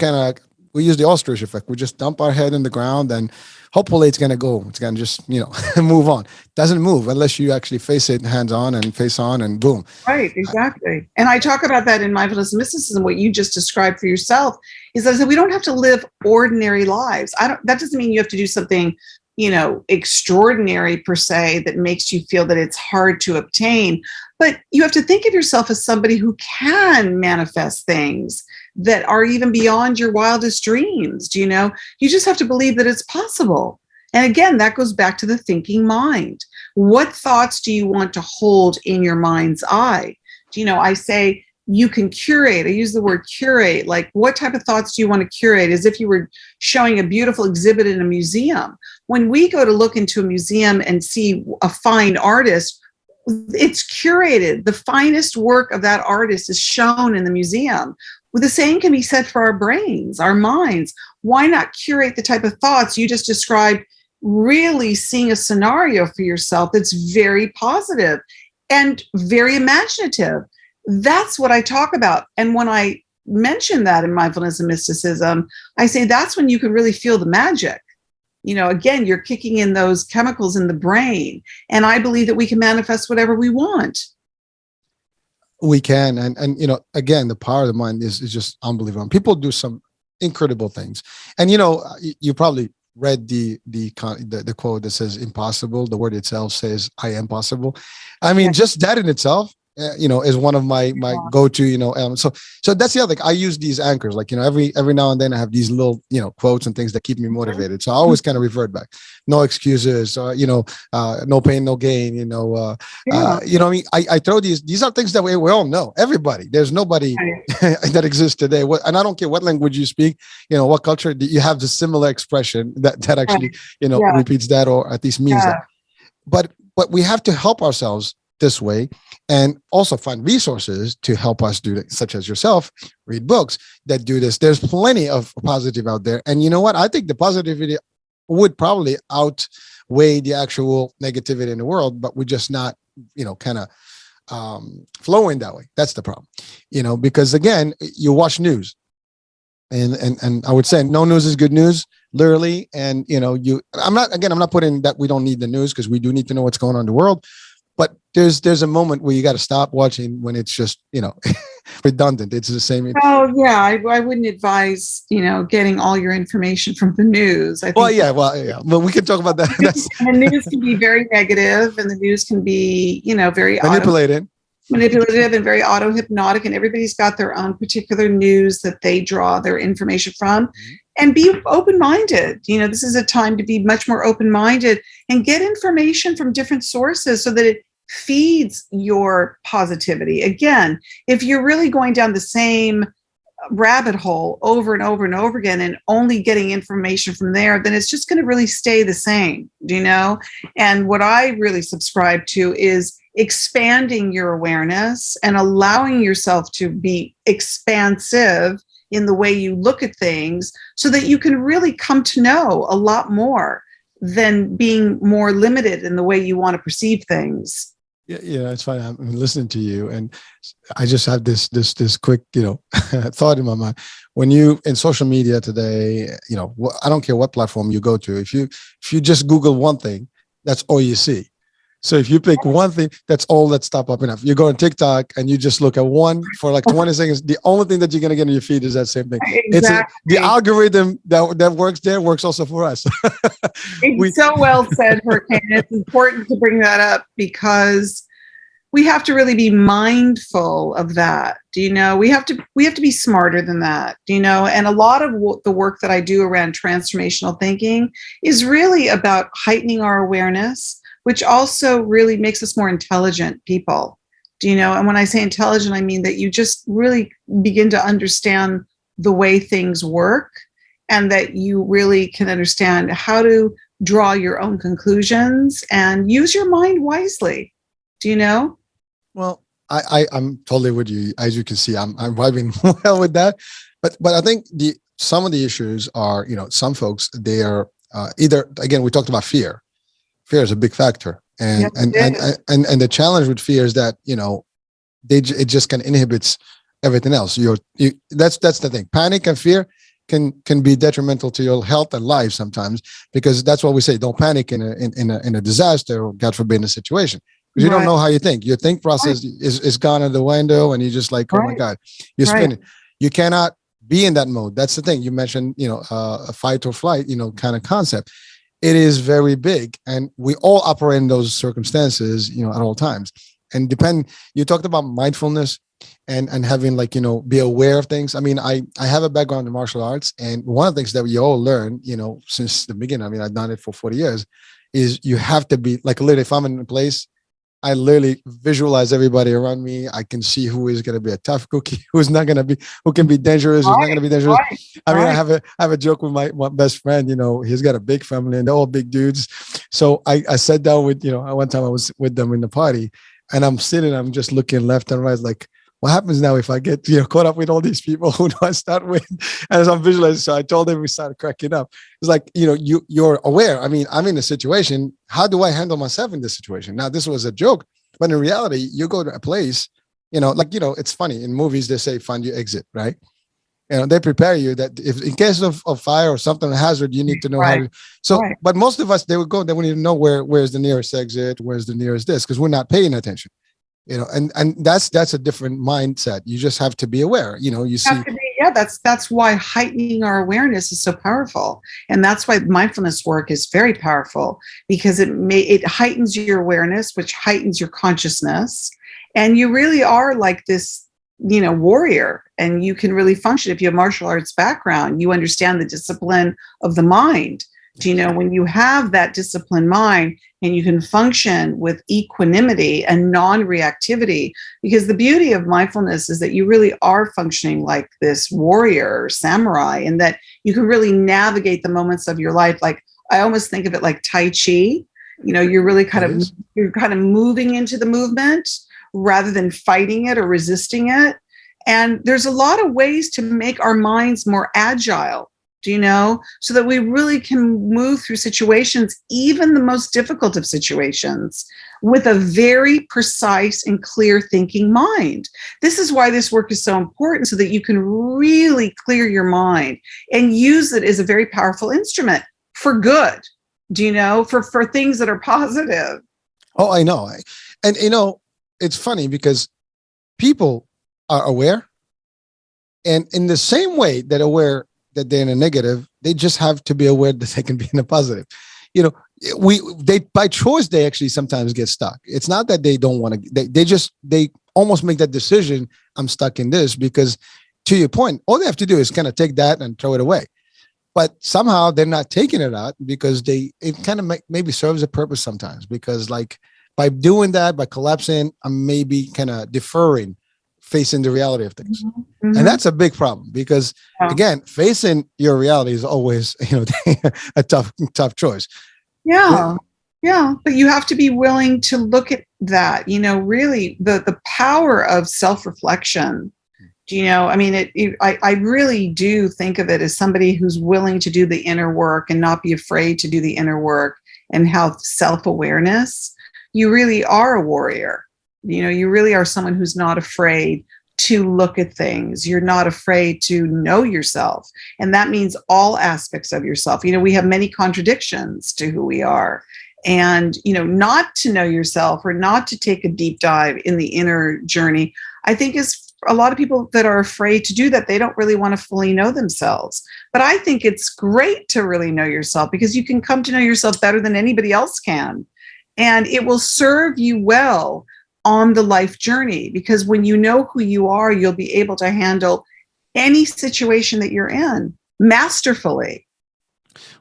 use the ostrich effect. We just dump our head in the ground, and hopefully it's going to go. It's going to just, move on. It doesn't move unless you actually face it hands on and face on, and boom. Right, exactly. And I talk about that in Mindfulness and Mysticism. What you just described for yourself is that we don't have to live ordinary lives. That doesn't mean you have to do something, extraordinary per se, that makes you feel that it's hard to obtain. But you have to think of yourself as somebody who can manifest things that are even beyond your wildest dreams. You just have to believe that it's possible. And again, that goes back to the thinking mind. What thoughts do you want to hold in your mind's eye? I say you can curate. I use the word curate. Like, what type of thoughts do you want to curate? As if you were showing a beautiful exhibit in a museum. When we go to look into a museum and see a fine artist, it's curated. The finest work of that artist is shown in the museum. Well, the same can be said for our brains, our minds. Why not curate the type of thoughts you just described? Really seeing a scenario for yourself that's very positive and very imaginative. That's what I talk about. And when I mention that in mindfulness and mysticism, I say that's when you can really feel the magic. Again, you're kicking in those chemicals in the brain. And I believe that we can manifest whatever we want. We can. And again, the power of the mind is just unbelievable. People do some incredible things. And, you probably read the quote that says impossible. The word itself says I am possible. I mean, just that in itself, is one of my go-to, so that's the other thing. I use these anchors, like, every now and then I have these little, quotes and things that keep me motivated. So I always kind of revert back. No excuses, no pain, no gain, I mean, I throw these are things that we all know. Everybody, there's nobody that exists today. And I don't care what language you speak, what culture, you have the similar expression that actually, repeats that, or at least means that. But we have to help ourselves this way, and also find resources to help us do that, such as yourself, read books that do this. There's plenty of positive out there. And you know what? I think the positivity would probably outweigh the actual negativity in the world, but we're just not, kind of flowing that way. That's the problem, because again, you watch news and I would say no news is good news, literally. And, I'm not putting that we don't need the news, because we do need to know what's going on in the world. But there's a moment where you got to stop watching when it's just, redundant. It's the same. Oh, yeah. I wouldn't advise, getting all your information from the news. I think Well, we can talk about that. The news can be very negative, and the news can be, very manipulative and very auto-hypnotic, and everybody's got their own particular news that they draw their information from. Mm-hmm. And be open-minded. This is a time to be much more open-minded and get information from different sources so that it feeds your positivity. Again, if you're really going down the same rabbit hole over and over and over again and only getting information from there, then it's just going to really stay the same, And what I really subscribe to is expanding your awareness and allowing yourself to be expansive in the way you look at things, so that you can really come to know a lot more than being more limited in the way you want to perceive things. Yeah, it's funny. I'm listening to you, and I just have this quick, thought in my mind. When you in social media today, I don't care what platform you go to. If you just Google one thing, that's all you see. So if you pick one thing, that's all that's popping up. You go on TikTok and you just look at one for like 20 seconds. The only thing that you're going to get in your feed is that same thing. Exactly. The algorithm that works there works also for us. It's so well said, Hurricane. It's important to bring that up, because we have to really be mindful of that. We have to be smarter than that. And a lot of the work that I do around transformational thinking is really about heightening our awareness, which also really makes us more intelligent people. And when I say intelligent, I mean that you just really begin to understand the way things work, and that you really can understand how to draw your own conclusions and use your mind wisely. Well, I'm totally with you. As you can see, I'm vibing well with that. But I think some of the issues are, some folks, they are either, again, we talked about fear. Fear is a big factor, and the challenge with fear is that it just kind of inhibits everything else. That's the thing. Panic and fear can be detrimental to your health and life sometimes, because that's what we say. Don't panic in a disaster, or God forbid, in a situation, because you don't know how you think. Your think process is gone out the window, and you're just like, oh my God, you're spinning. You cannot be in that mode. That's the thing. You mentioned, a fight or flight, kind of concept. It is very big, and we all operate in those circumstances, at all times. And you talked about mindfulness. and having like, be aware of things. I mean, I have a background in martial arts, and one of the things that we all learn, since the beginning, I mean, I've done it for 40 years, is you have to be like, literally, if I'm in a place, I literally visualize everybody around me. I can see who is going to be a tough cookie, who's not going to be, who can be dangerous, who's not going to be dangerous. I mean, I have a joke with my best friend. He's got a big family and they're all big dudes. So I sat down with, one time I was with them in the party, and I'm sitting, I'm just looking left and right, like, what happens now if I get caught up with all these people? Who do I start with? And as I'm visualizing, so I told him, we started cracking up. It's like, you're aware. I mean, I'm in a situation. How do I handle myself in this situation? Now, this was a joke, but in reality, you go to a place, it's funny. In movies, they say, find your exit, right? They prepare you that if in case of fire or something, a hazard, you need to know how to. So, but most of us, they would go, they wouldn't even know where's the nearest exit, where's the nearest this, because we're not paying attention. And that's a different mindset. You just have to be aware. You see. That's why heightening our awareness is so powerful, and that's why mindfulness work is very powerful, because it heightens your awareness, which heightens your consciousness, and you really are like this, warrior, and you can really function. If you have martial arts background, you understand the discipline of the mind. When you have that disciplined mind and you can function with equanimity and non-reactivity, because the beauty of mindfulness is that you really are functioning like this warrior or samurai, and that you can really navigate the moments of your life. Like, I almost think of it like Tai Chi. You're really you're kind of moving into the movement rather than fighting it or resisting it. And there's a lot of ways to make our minds more agile, so that we really can move through situations, even the most difficult of situations, with a very precise and clear thinking mind. This is why this work is so important, so that you can really clear your mind and use it as a very powerful instrument for good, for things that are positive. Oh, I know. And, it's funny because people are aware, and in the same way that aware that they're in a negative, they just have to be aware that they can be in a positive. They by choice, they actually sometimes get stuck. It's not that they don't want to, they almost make that decision. I'm stuck in this, because to your point, all they have to do is kind of take that and throw it away. But somehow they're not taking it out, because it kind of maybe serves a purpose sometimes, because like by doing that, by collapsing, I'm maybe kind of deferring facing the reality of things. Mm-hmm. And that's a big problem, because again, facing your reality is always, a tough choice. Yeah. But you have to be willing to look at that, really the power of self-reflection. I really do think of it as somebody who's willing to do the inner work and not be afraid to do the inner work, and have self-awareness. You really are a warrior. You really are someone who's not afraid to look at things. You're not afraid to know yourself. And that means all aspects of yourself. We have many contradictions to who we are. And, not to know yourself, or not to take a deep dive in the inner journey, I think is a lot of people that are afraid to do that. They don't really want to fully know themselves. But I think it's great to really know yourself, because you can come to know yourself better than anybody else can. And it will serve you well on the life journey, because when you know who you are, you'll be able to handle any situation that you're in masterfully.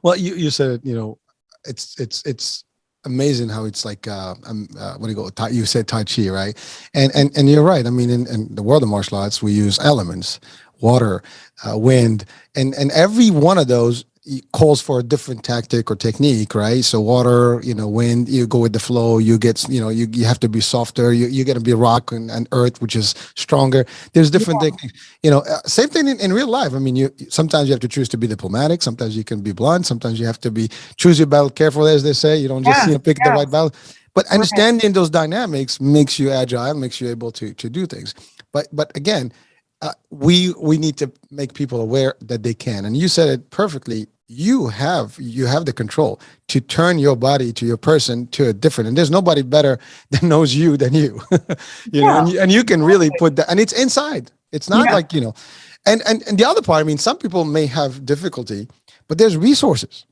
Well, you said it, it's amazing how it's like, what do you go? You said Tai Chi, right? And you're right. I mean, in the world of martial arts, we use elements, water, wind, and every one of those calls for a different tactic or technique, right? So water, wind, you go with the flow, you get, you have to be softer, you're going to be rock and earth, which is stronger. There's different techniques, same thing in real life. I mean, sometimes you have to choose to be diplomatic. Sometimes you can be blunt. Sometimes you have to choose your battle carefully, as they say. You don't just pick the right battle. But understanding those dynamics makes you agile, makes you able to do things. But again, we need to make people aware that they can. And you said it perfectly. You have the control to turn your body, to your person, to a different. And there's nobody better that knows you than you. And you can really put that. And it's inside. It's not like And the other part. I mean, some people may have difficulty, but there's resources.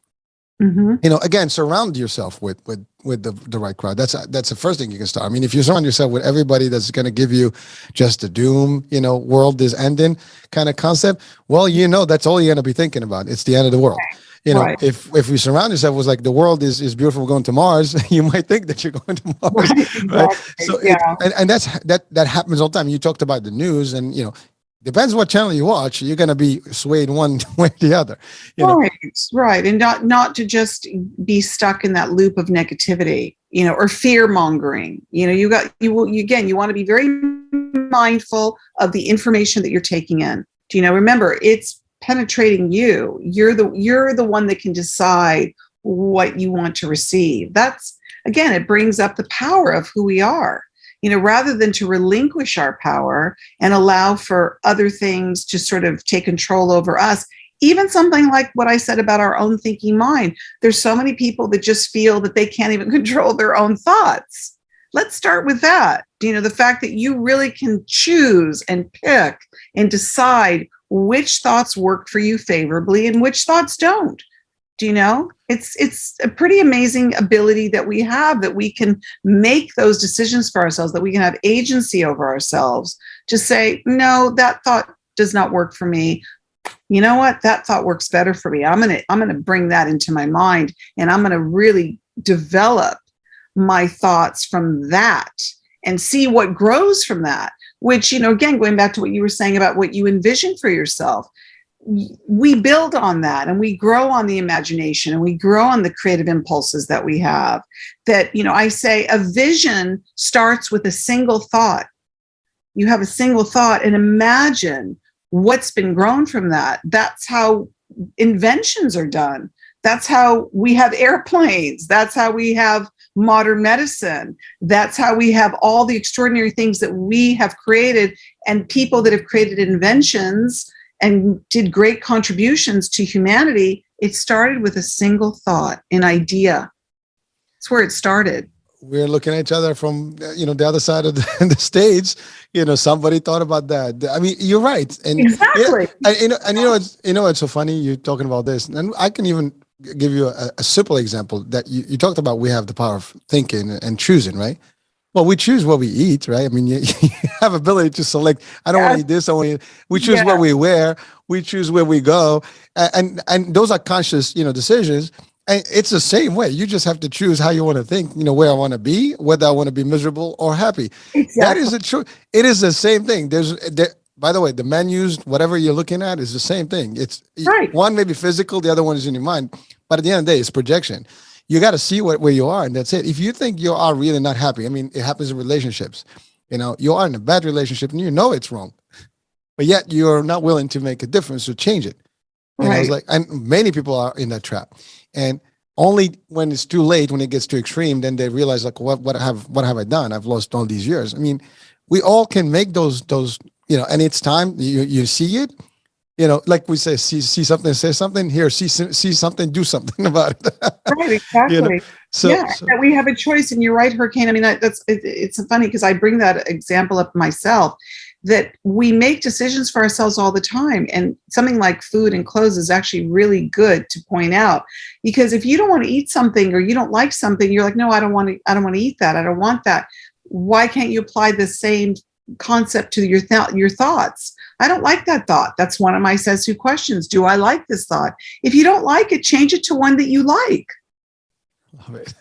Again, surround yourself with the right crowd. That's the first thing you can start. I mean, if you surround yourself with everybody that's going to give you just a doom, world is ending kind of concept, well, that's all you're going to be thinking about. It's the end of the world. Right. If you surround yourself with like the world is beautiful, we're going to Mars, you might think that you're going to Mars, Right. Exactly. right? So Yeah. and that happens all the time. You talked about the news, and depends what channel you watch, you're going to be swayed one way or the other. Right. And not to just be stuck in that loop of negativity, or fear mongering. You want to be very mindful of the information that you're taking in. Remember, it's penetrating you. You're the one that can decide what you want to receive. That's, again, it brings up the power of who we are. Rather than to relinquish our power and allow for other things to sort of take control over us, even something like what I said about our own thinking mind. There's so many people that just feel that they can't even control their own thoughts. Let's start with that. The fact that you really can choose and pick and decide which thoughts work for you favorably and which thoughts don't. It's a pretty amazing ability that we have, that we can make those decisions for ourselves, that we can have agency over ourselves to say, no, that thought does not work for me. You know what? That thought works better for me. I'm going to bring that into my mind, and I'm going to really develop my thoughts from that and see what grows from that, which, again, going back to what you were saying about what you envision for yourself, we build on that, and we grow on the imagination, and we grow on the creative impulses that we have. That, I say a vision starts with a single thought. You have a single thought and imagine what's been grown from that. That's how inventions are done. That's how we have airplanes. That's how we have modern medicine. That's how we have all the extraordinary things that we have created, and people that have created inventions and did great contributions to humanity. It started with a single thought, an idea. That's where it started. We're looking at each other from, the other side of the stage. Somebody thought about that. I mean, you're right. And exactly. It's so funny you're talking about this. And I can even give you a simple example that you talked about. We have the power of thinking and choosing, right? Well, we choose what we eat, right? I mean, you have ability to select. I don't want to eat this. We choose what we wear. We choose where we go, and those are conscious, decisions. And it's the same way. You just have to choose how you want to think. Where I want to be, whether I want to be miserable or happy. Exactly. That is the truth. It is the same thing. By the way, the menus, whatever you're looking at, is the same thing. It's right. One may be physical, the other one is in your mind. But at the end of the day, it's projection. You got to see where you are, and that's it. If you think you are really not happy, I mean, it happens in relationships. You are in a bad relationship, and it's wrong, but yet you're not willing to make a difference to change it. And I was like, and many people are in that trap, and only when it's too late, when it gets too extreme, then they realize, like, what have I done? I've lost all these years. I mean, we all can make those, and it's time you see it. Like we say, see something, say something. Here, see something, do something about it. Right, exactly. So we have a choice, and you're right, Hurricane. I mean, it's funny because I bring that example up myself, that we make decisions for ourselves all the time, and something like food and clothes is actually really good to point out, because if you don't want to eat something or you don't like something, you're like, no, I don't want to eat that. I don't want that. Why can't you apply the same concept to your thoughts? I don't like that thought. That's one of my says who questions. Do I like this thought? If you don't like it, change it to one that you like. Love it.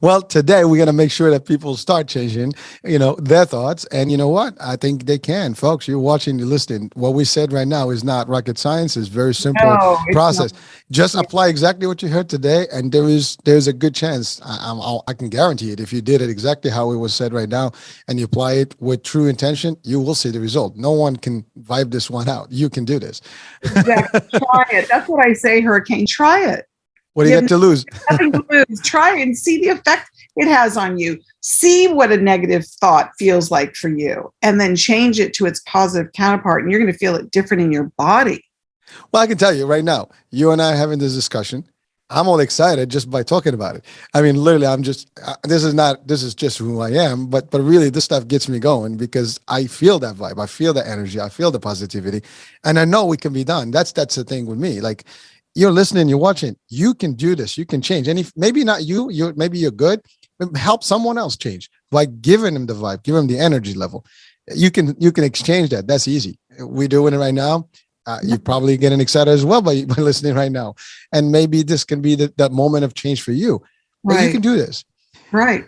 Well, today we're going to make sure that people start changing, their thoughts. And you know what? I think they can. Folks, you're watching, you're listening. What we said right now is not rocket science. It's very simple process. Just apply exactly what you heard today, and there's a good chance, I can guarantee it, if you did it exactly how it was said right now, and you apply it with true intention, you will see the result. No one can vibe this one out. You can do this. Exactly. Try it. That's what I say, Hurricane. Try it. What do you get to lose? Nothing to lose. Try and see the effect it has on you. See what a negative thought feels like for you, and then change it to its positive counterpart, and you're going to feel it different in your body. Well, I can tell you right now, you and I having this discussion, I'm all excited just by talking about it. I mean, literally, I'm just, this is just who I am, but really this stuff gets me going because I feel that vibe. I feel the energy. I feel the positivity, and I know it can be done. That's the thing with me. Like, you're listening, you're watching, you can do this. You can change. And if maybe not maybe you're good, but help someone else change by giving them the vibe, give them the energy level. You can exchange that. That's easy. We're doing it right now. You're probably getting excited as well by listening right now. And maybe this can be that moment of change for you. But you Right. can do this. Right.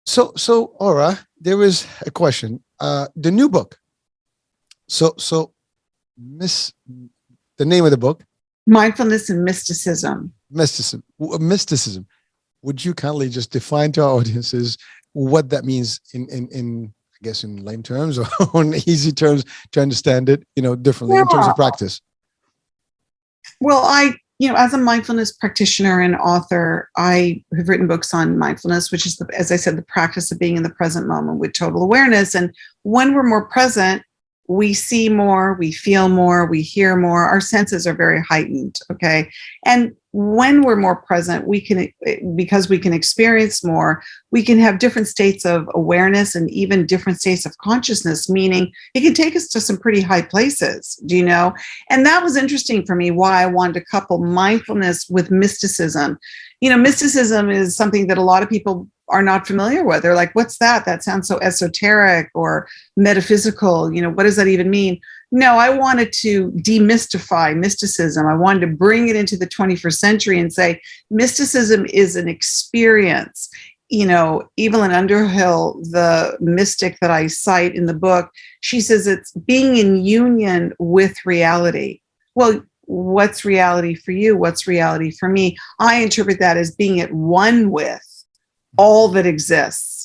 So Ora, there was a question. The new book. So Miss, the name of the book, Mindfulness and Mysticism. mysticism. Would you kindly just define to our audiences what that means in I guess in lame terms or in easy terms to understand it, differently in terms Yeah. of practice? Well, as a mindfulness practitioner and author, I have written books on mindfulness, which is, as I said, the practice of being in the present moment with total awareness. And when we're more present, we see more, we feel more, we hear more. Our senses are very heightened. Okay. And when we're more present, because we can experience more, we can have different states of awareness and even different states of consciousness, meaning it can take us to some pretty high places, And that was interesting for me, why I wanted to couple mindfulness with mysticism. Mysticism is something that a lot of people are not familiar with. They're like, what's that? That sounds so esoteric or metaphysical. What does that even mean? No, I wanted to demystify mysticism. I wanted to bring it into the 21st century and say, mysticism is an experience. Evelyn Underhill, the mystic that I cite in the book, she says it's being in union with reality. Well, what's reality for you? What's reality for me? I interpret that as being at one with all that exists.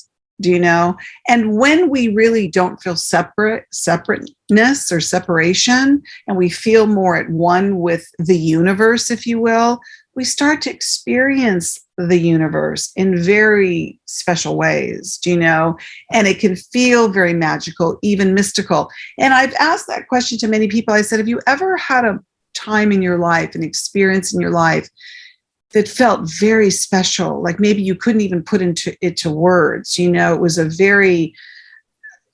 And when we really don't feel separateness or separation, and we feel more at one with the universe, if you will, we start to experience the universe in very special ways, and it can feel very magical, even mystical. And I've asked that question to many people. I said, have you ever had a time in your life, an experience in your life that felt very special, like maybe you couldn't even put into words? It was a very,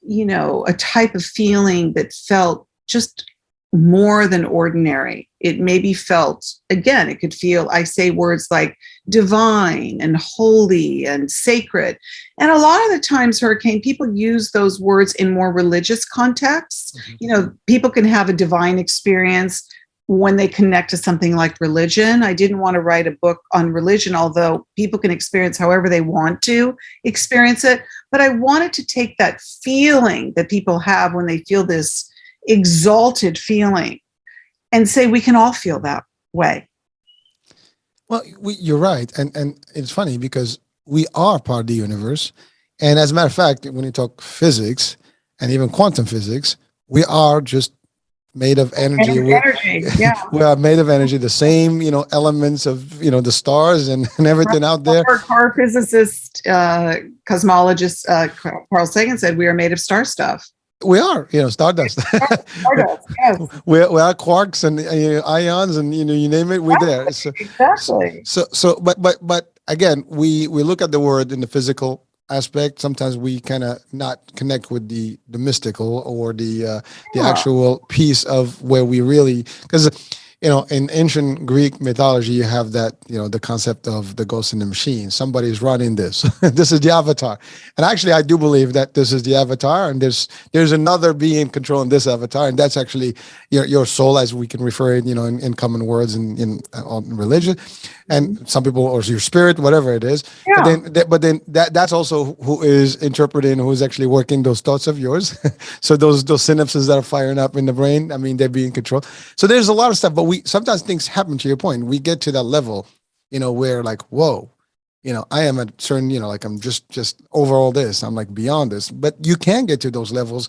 a type of feeling that felt just more than ordinary. It maybe felt, again, it could feel, I say words like divine and holy and sacred. And a lot of the times, Hurricane, people use those words in more religious contexts. Mm-hmm. People can have a divine experience when they connect to something like religion. I didn't want to write a book on religion, although people can experience however they want to experience it. But I wanted to take that feeling that people have when they feel this exalted feeling and say we can all feel that way. Well, you're right. And it's funny because we are part of the universe. And as a matter of fact, when you talk physics and even quantum physics, we are just made of energy. Yeah. We are made of energy, the same, elements of, the stars and everything out there. Our physicist, cosmologist, Carl Sagan said we are made of star stuff. We are, stardust. Stardust, yes. We are quarks and ions and, you name it, we're there. So, exactly. But again, we look at the word in the physical aspect. Sometimes we kind of not connect with the mystical or the actual piece of where we really, because in ancient Greek mythology, you have that, the concept of the ghost in the machine. Somebody's running this. This is the avatar. And actually, I do believe that this is the avatar, and there's another being controlling this avatar, and that's actually your soul, as we can refer it, in common words in religion, and some people, or your spirit, whatever it is. Yeah. But then that's also who is interpreting, who's actually working those thoughts of yours. So those synapses that are firing up in the brain, I mean, they're being controlled. So there's a lot of stuff, but sometimes things happen. To your point, we get to that level, where like, whoa, I am at certain, like I'm just over all this. I'm like beyond this. But you can get to those levels,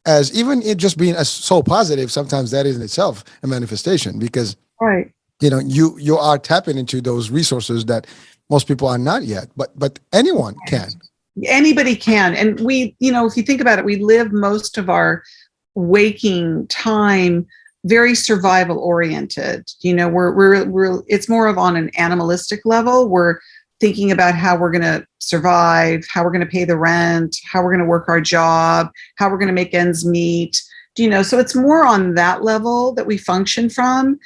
as even it just being so positive. Sometimes that is in itself a manifestation, because right, you are tapping into those resources that most people are not yet. But anyone can. Anybody can, and we, if you think about it, we live most of our waking time very survival oriented. We're it's more of on an animalistic level. We're thinking about how we're going to survive, how we're going to pay the rent, how we're going to work our job, how we're going to make ends meet. So it's more on that level that we function from.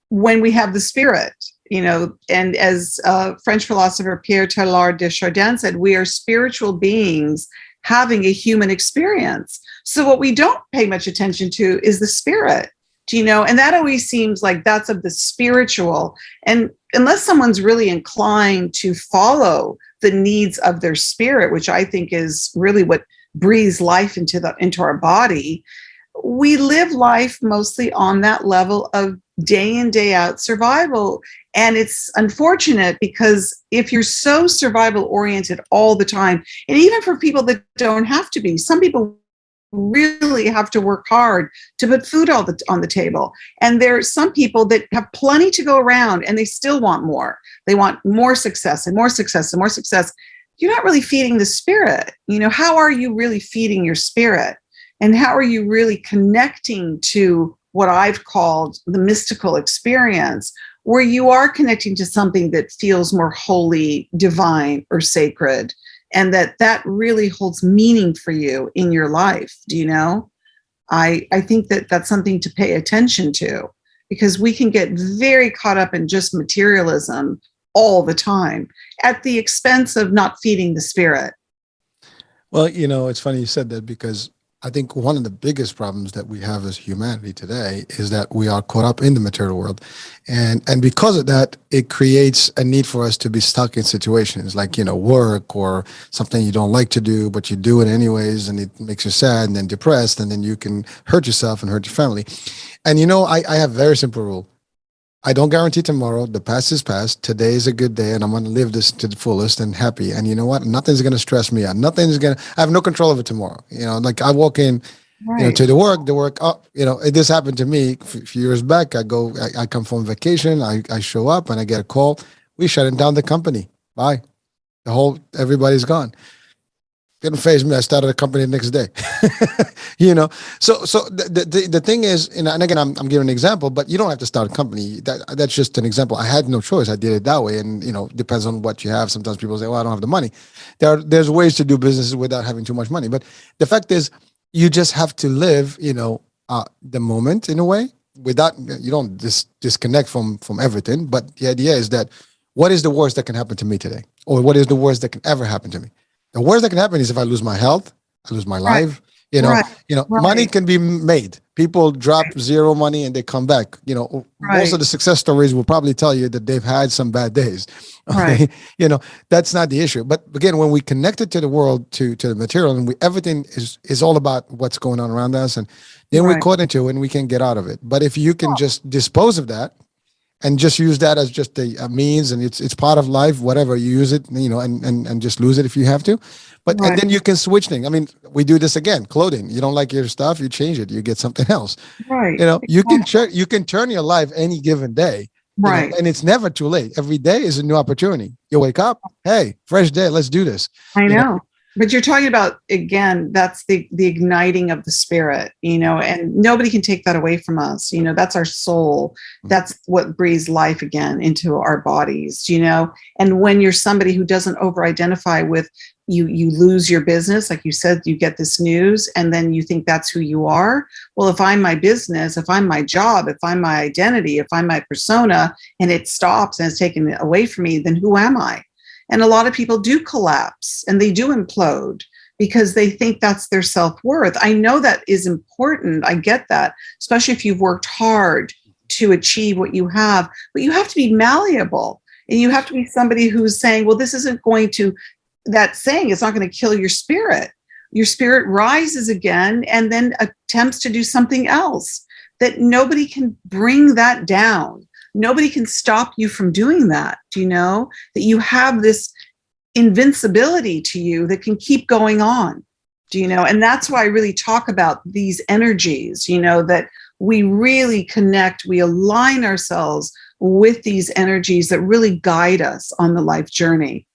when we have the spirit, and as French philosopher Pierre Teilhard de Chardin said, we are spiritual beings having a human experience. So what we don't pay much attention to is the spirit, and that always seems like that's of the spiritual. And unless someone's really inclined to follow the needs of their spirit, which I think is really what breathes life into our body, we live life mostly on that level of day in, day out survival. And it's unfortunate because if you're so survival oriented all the time, and even for people that don't have to be, some people really have to work hard to put food on the table. And there are some people that have plenty to go around and they still want more. They want more success and more success and more success. You're not really feeding the spirit. How are you really feeding your spirit? And how are you really connecting to what I've called the mystical experience, where you are connecting to something that feels more holy, divine, or sacred, and that really holds meaning for you in your life? I think that that's something to pay attention to, because we can get very caught up in just materialism all the time at the expense of not feeding the spirit. Well, it's funny you said that, because I think one of the biggest problems that we have as humanity today is that we are caught up in the material world. And because of that, it creates a need for us to be stuck in situations like, work or something you don't like to do, but you do it anyways, and it makes you sad and then depressed, and then you can hurt yourself and hurt your family. And, I have a very simple rule. I don't guarantee tomorrow. The past is past. Today is a good day, and I'm going to live this to the fullest and happy. And you know what? Nothing's going to stress me out. I have no control over tomorrow. Like I walk in, Right. to the work, oh, this happened to me a few years back. I come from vacation. I show up and I get a call. We shutting down the company. Bye. Everybody's gone. Didn't faze me. I started a company the next day. So the thing is, and again, I'm giving an example, but you don't have to start a company. That's just an example. I had no choice. I did it that way, and depends on what you have. Sometimes people say, "Well, I don't have the money." There's ways to do businesses without having too much money. But the fact is, you just have to live, the moment in a way. Without, you don't disconnect from everything. But the idea is that, what is the worst that can happen to me today, or what is the worst that can ever happen to me? The worst that can happen is if I lose my health, I lose my life. Right. Money can be made. People drop zero money and they come back. Most of the success stories will probably tell you that they've had some bad days. Okay? Right. That's not the issue. But again, when we connect it to the world, to the material, and everything is all about what's going on around us, and then we're caught into it and we can't get out of it. But if you can just dispose of that, and just use that as just a means, and it's part of life, whatever, you use it, and just lose it if you have to. But and then you can switch things. I mean, we do this again. Clothing. You don't like your stuff, you change it, you get something else. Right. You can turn your life any given day. Right. And it's never too late. Every day is a new opportunity. You wake up, hey, fresh day, let's do this. I know. But you're talking about, again, that's the igniting of the spirit, and nobody can take that away from us. That's our soul. That's what breathes life again into our bodies, and when you're somebody who doesn't over-identify with, you lose your business. Like you said, you get this news and then you think that's who you are. Well, if I'm my business, if I'm my job, if I'm my identity, if I'm my persona, and it stops and it's taken away from me, then who am I? And a lot of people do collapse and they do implode because they think that's their self-worth. I know that is important. I get that, especially if you've worked hard to achieve what you have. But you have to be malleable, and you have to be somebody who's saying, well, this isn't going to, that saying is not going to kill your spirit. Your spirit rises again and then attempts to do something else. That nobody can bring that down. Nobody can stop you from doing that. Do you know that you have this invincibility to you that can keep going on? Do you know? And that's why I really talk about these energies, that we really connect, we align ourselves with these energies that really guide us on the life journey.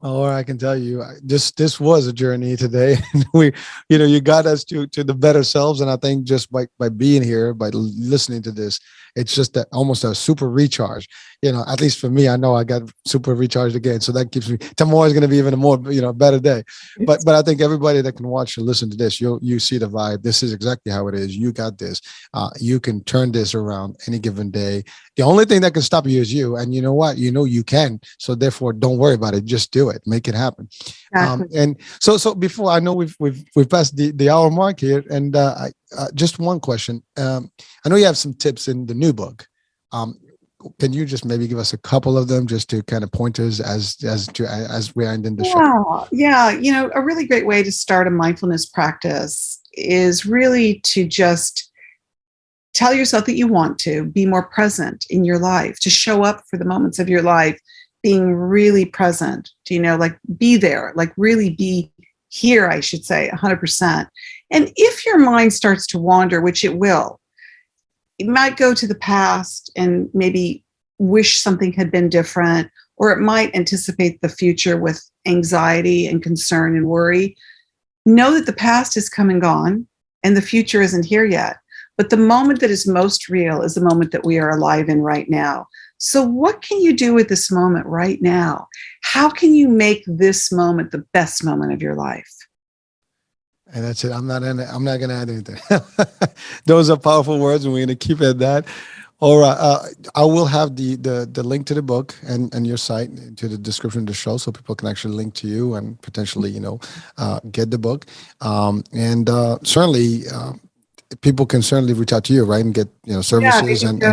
Or I can tell you, this was a journey today. We, you got us to the better selves, and I think just by being here, by listening to this, it's just that almost a super recharge. At least for me, I know I got super recharged again, so that keeps me. Tomorrow is going to be even a more better day. But I think everybody that can watch or listen to this, you see the vibe. This is exactly how it is. You got this. You can turn this around any given day. The only thing that can stop you is you, and you know what? You can. So therefore, don't worry about it. Just do it. Make it happen. Exactly. And so before, I know we've passed the hour mark here, and just one question. I know you have some tips in the new book. Can you just maybe give us a couple of them, just to kind of point us as we end in the show? Yeah. A really great way to start a mindfulness practice is really to just tell yourself that you want to be more present in your life, to show up for the moments of your life, being really present, like be there, like really be here, I should say, 100%. And if your mind starts to wander, which it will, it might go to the past and maybe wish something had been different, or it might anticipate the future with anxiety and concern and worry. Know that the past has come and gone and the future isn't here yet. But the moment that is most real is the moment that we are alive in right now. So what can you do with this moment right now? How can you make this moment the best moment of your life? And that's it. I'm not going to add anything. Those are powerful words, and we're going to keep it at that. All right. I will have the link to the book and your site to the description of the show, so people can actually link to you and potentially, get the book. And certainly, people can certainly reach out to you, right, and get services and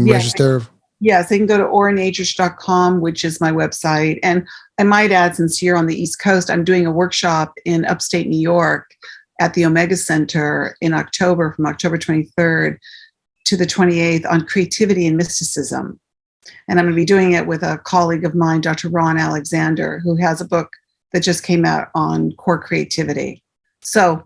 register. Yes, they can go to oranadrich.com, which is my website. And I might add, since you're on the East Coast, I'm doing a workshop in upstate New York at the Omega Center in October, from October 23rd to the 28th, on creativity and mysticism. And I'm going to be doing it with a colleague of mine, Dr. Ron Alexander, who has a book that just came out on core creativity. So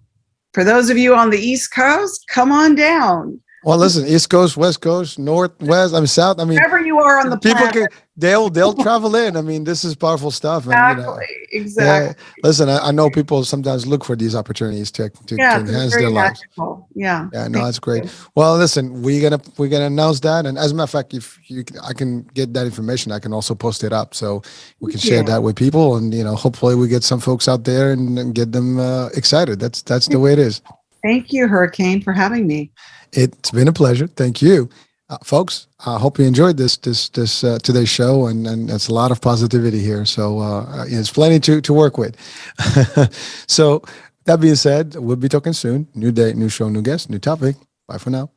for those of you on the East Coast, come on down. Well, listen, East Coast, West Coast, North, West, South. Wherever you are on the planet. They'll travel in. This is powerful stuff. And, Exactly. Listen, I know people sometimes look for these opportunities to enhance their lives. Yeah. Yeah, no, that's great. Well, listen, we're gonna announce that, and as a matter of fact, I can get that information, I can also post it up, so we can share that with people, and hopefully we get some folks out there and get them excited. That's the way it is. Thank you, Hurricane, for having me. It's been a pleasure. Thank you, folks. I hope you enjoyed this today's show, and it's a lot of positivity here. So it's plenty to work with. So that being said, we'll be talking soon. New day, new show, new guest, new topic. Bye for now.